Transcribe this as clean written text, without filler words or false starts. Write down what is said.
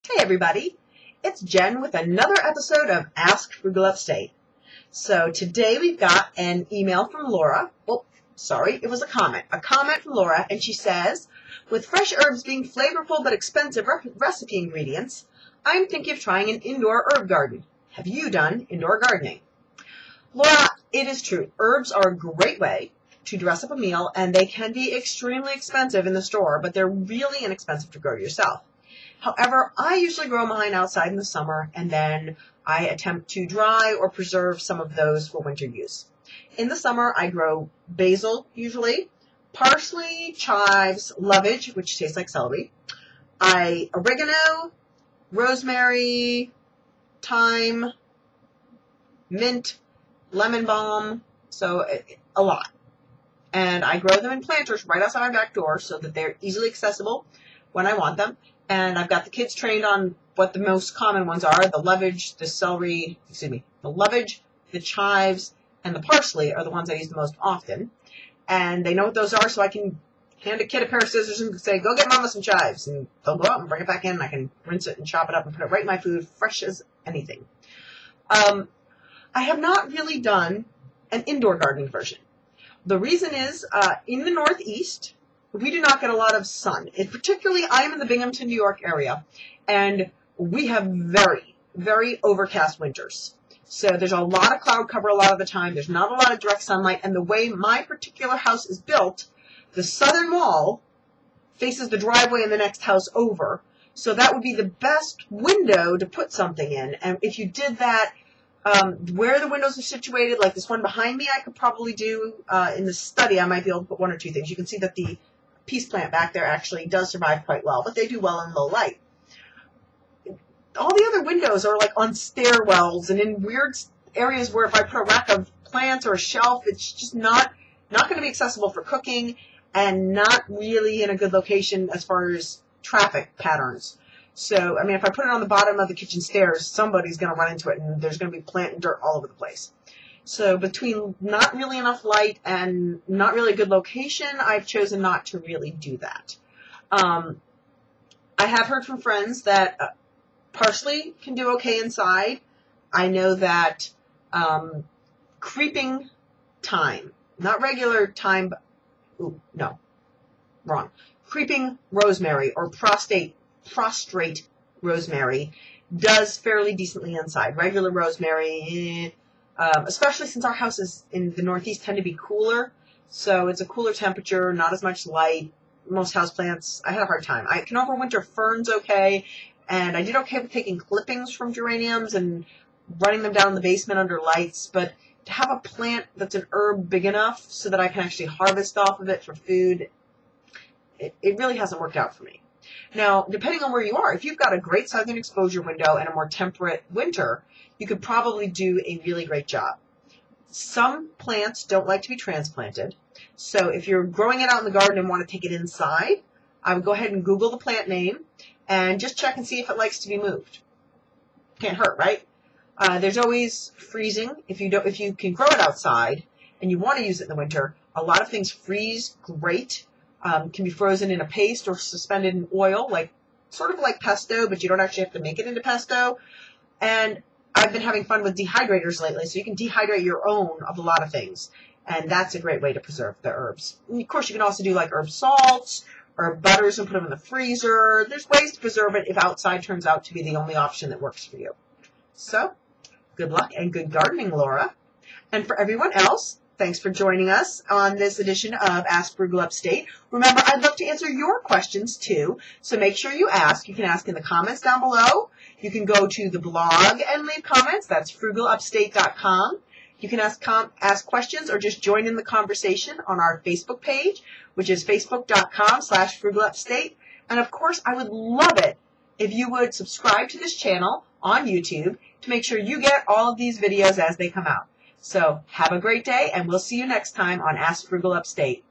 Hey everybody, it's Jen with another episode of Ask Frugal Upstate. So today we've got an email from Laura. Oh, sorry, it was a comment. A comment from Laura, and she says, with fresh herbs being flavorful but expensive recipe ingredients, I'm thinking of trying an indoor herb garden. Have you done indoor gardening? Laura, it is true. Herbs are a great way to dress up a meal, and they can be extremely expensive in the store, but they're really inexpensive to grow yourself. However, I usually grow mine outside in the summer, and then I attempt to dry or preserve some of those for winter use. In the summer, I grow basil, usually, parsley, chives, lovage, which tastes like celery, oregano, rosemary, thyme, mint, lemon balm, so a lot. And I grow them in planters right outside my back door so that they're easily accessible when I want them. And I've got the kids trained on what the most common ones are. The lovage, the lovage, the chives, and the parsley are the ones I use the most often. And they know what those are, so I can hand a kid a pair of scissors and say, go get mama some chives. And they'll go out and bring it back in, and I can rinse it and chop it up and put it right in my food, fresh as anything. I have not really done an indoor gardening version. The reason is, in the Northeast, we do not get a lot of sun. Particularly, I'm in the Binghamton, New York area, and we have very, very overcast winters. So there's a lot of cloud cover a lot of the time. There's not a lot of direct sunlight, and the way my particular house is built, the southern wall faces the driveway in the next house over. So that would be the best window to put something in. And if you did that, where the windows are situated, like this one behind me, I could probably do, in the study, I might be able to put one or two things. You can see that the peace plant back there actually does survive quite well, but they do well in low light. All the other windows are like on stairwells and in weird areas where if I put a rack of plants or a shelf, it's just not going to be accessible for cooking and not really in a good location as far as traffic patterns. So, I mean, if I put it on the bottom of the kitchen stairs, somebody's going to run into it and there's going to be plant and dirt all over the place. So between not really enough light and not really a good location, I've chosen not to really do that. I have heard from friends that parsley can do okay inside. I know that creeping thyme, not regular thyme, creeping rosemary or prostrate rosemary does fairly decently inside. Regular rosemary, especially since our houses in the Northeast tend to be cooler, so it's a cooler temperature, not as much light. Most houseplants, I had a hard time. I can overwinter ferns okay, and I did okay with taking clippings from geraniums and running them down in the basement under lights, but to have a plant that's an herb big enough so that I can actually harvest off of it for food, it really hasn't worked out for me. Now, depending on where you are, if you've got a great southern exposure window and a more temperate winter, you could probably do a really great job. Some plants don't like to be transplanted, so if you're growing it out in the garden and want to take it inside, I would go ahead and Google the plant name and just check and see if it likes to be moved. Can't hurt, right? There's always freezing. If you can grow it outside and you want to use it in the winter, a lot of things freeze great. Can be frozen in a paste or suspended in oil, sort of like pesto, but you don't actually have to make it into pesto. And I've been having fun with dehydrators lately, so you can dehydrate your own of a lot of things. And that's a great way to preserve the herbs. And of course, you can also do like herb salts or butters and put them in the freezer. There's ways to preserve it if outside turns out to be the only option that works for you. So, good luck and good gardening, Laura. And for everyone else, thanks for joining us on this edition of Ask Frugal Upstate. Remember, I'd love to answer your questions too, so make sure you ask. You can ask in the comments down below. You can go to the blog and leave comments. That's frugalupstate.com. You can ask questions or just join in the conversation on our Facebook page, which is facebook.com/frugalupstate. And of course, I would love it if you would subscribe to this channel on YouTube to make sure you get all of these videos as they come out. So have a great day, and we'll see you next time on Ask Frugal Upstate.